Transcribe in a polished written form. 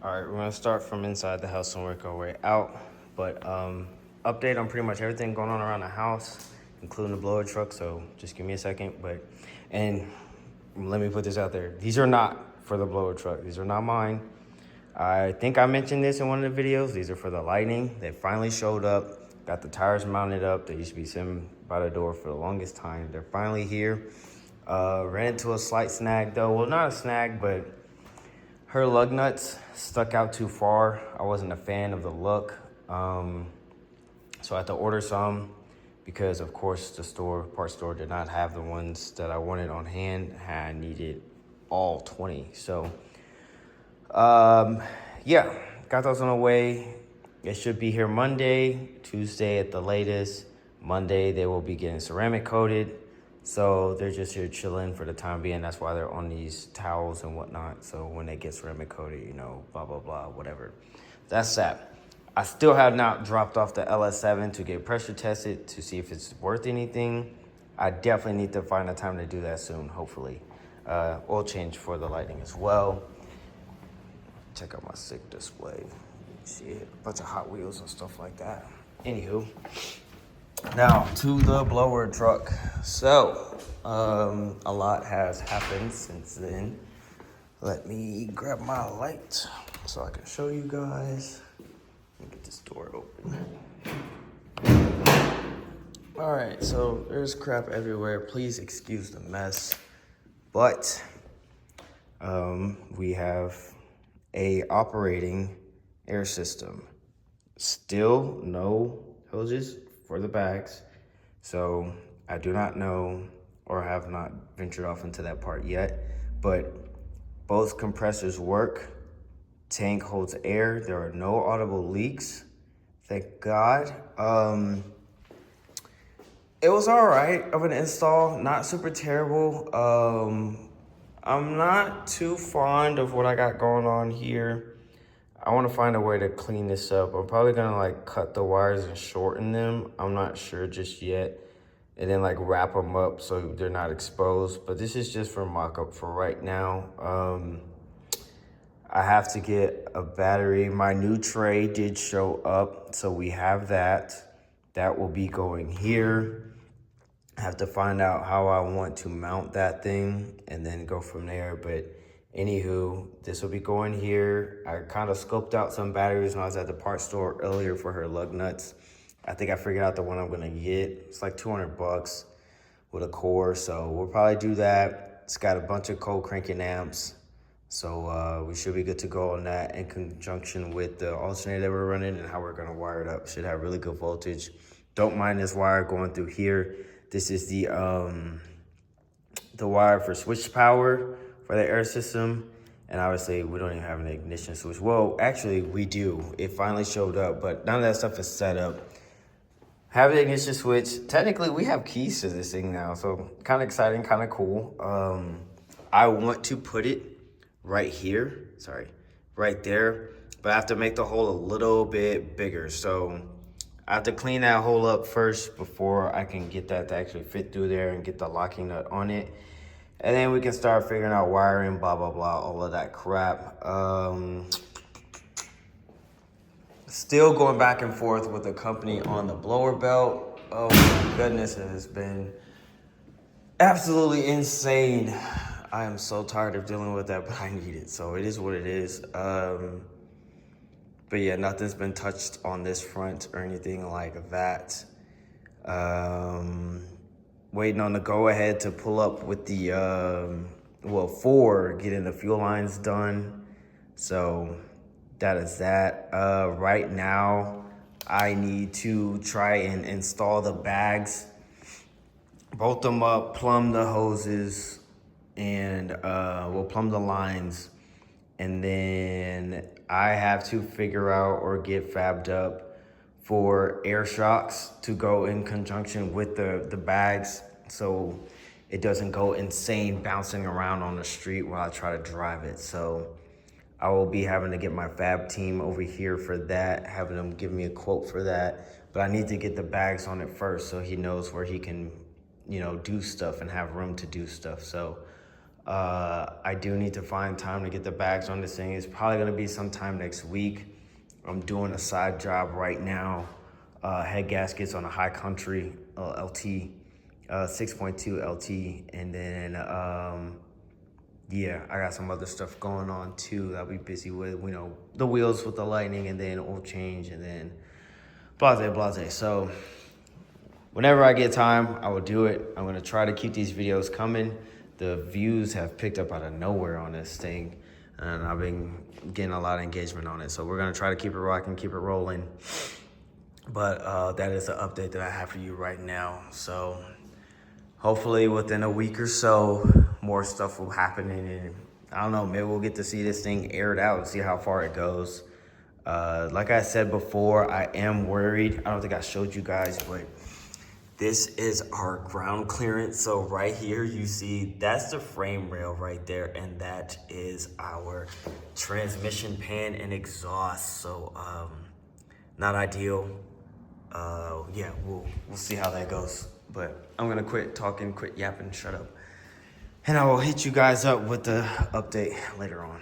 All right, we're gonna start from inside the house and work our way out. But update on pretty much everything going on around the house, including the blower truck. So just give me a second. And let me put this out there: these are not for the blower truck. These are not mine. I think I mentioned this in one of the videos. These are for the lighting. They finally showed up. Got the tires mounted up. They used to be sitting by the door for the longest time. They're finally here. Ran into a slight snag though. Well, not a snag, but her lug nuts stuck out too far. I wasn't a fan of the look. So I had to order some because, of course, the parts store did not have the ones that I wanted on hand. I needed all 20. So, yeah, got those on the way. It should be here Monday, Tuesday at the latest. Monday, they will be getting ceramic coated. So they're just here chilling for the time being. That's why they're on these towels and whatnot. So when they get ceramic coated, you know, blah, blah, blah, whatever. That's that. I still have not dropped off the LS7 to get pressure tested to see if it's worth anything. I definitely need to find a time to do that soon, hopefully. Oil change for the lighting as well. Check out my sick display. See it, a bunch of Hot Wheels and stuff like that. Anywho. Now to the blower truck. So, a lot has happened since then. Let me grab my light so I can show you guys. Let me get this door open. All right, so there's crap everywhere. Please excuse the mess, but we have a operating air system. Still no hoses for the bags. So I do not know or have not ventured off into that part yet, but both compressors work. Tank holds air. There are no audible leaks. Thank God. It was all right of an install, not super terrible. I'm not too fond of what I got going on here. I want to find a way to clean this up. I'm probably gonna like cut the wires and shorten them. I'm not sure just yet. And then like wrap them up so they're not exposed. But this is just for mock-up for right now. I have to get a battery. My new tray did show up, so we have that. That will be going here. I have to find out how I want to mount that thing and then go from there. But anywho, this will be going here. I kind of scoped out some batteries when I was at the parts store earlier for her lug nuts. I think I figured out the one I'm gonna get. It's like 200 bucks with a core, so we'll probably do that. It's got a bunch of cold cranking amps, so we should be good to go on that in conjunction with the alternator that we're running and how we're gonna wire it up. Should have really good voltage. Don't mind this wire going through here. This is the wire for switch power for the air system. And obviously we don't even have an ignition switch. Well, actually we do. It finally showed up, but none of that stuff is set up. Have the ignition switch. Technically we have keys to this thing now, so kind of exciting, kind of cool. I want to put it right here, right there, but I have to make the hole a little bit bigger. So I have to clean that hole up first before I can get that to actually fit through there and get the locking nut on it. And then we can start figuring out wiring, blah, blah, blah, all of that crap. Still going back and forth with the company on the blower belt. Oh my goodness, it has been absolutely insane. I am so tired of dealing with that, but I need it. So it is what it is. But yeah, nothing's been touched on this front or anything like that. Waiting on the go-ahead to pull up with the, for getting the fuel lines done. So that is that. Right now, I need to try and install the bags, bolt them up, plumb the hoses, and we'll plumb the lines. And then I have to figure out or get fabbed up for air shocks to go in conjunction with the bags so it doesn't go insane bouncing around on the street while I try to drive it. So I will be having to get my fab team over here for that, having them give me a quote for that. But I need to get the bags on it first so he knows where he can, you know, do stuff and have room to do stuff. So I do need to find time to get the bags on this thing. It's probably gonna be sometime next week. I'm doing a side job right now. Head gaskets on a high country LT, 6.2 LT. And then, yeah, I got some other stuff going on too that I'll be busy with, you know, the wheels with the lightning and then oil change and then blase. So whenever I get time, I will do it. I'm gonna try to keep these videos coming. The views have picked up out of nowhere on this thing, and I've been getting a lot of engagement on it. So we're gonna try to keep it rocking, keep it rolling. But that is the update that I have for you right now. So hopefully within a week or so, more stuff will happen. And I don't know, maybe we'll get to see this thing aired out and see how far it goes. Like I said before, I am worried. I don't think I showed you guys, but this is our ground clearance. So right here, you see, that's the frame rail right there. And that is our transmission pan and exhaust. So not ideal. Yeah, we'll see how that goes. But I'm gonna quit talking, quit yapping, shut up. And I will hit you guys up with the update later on.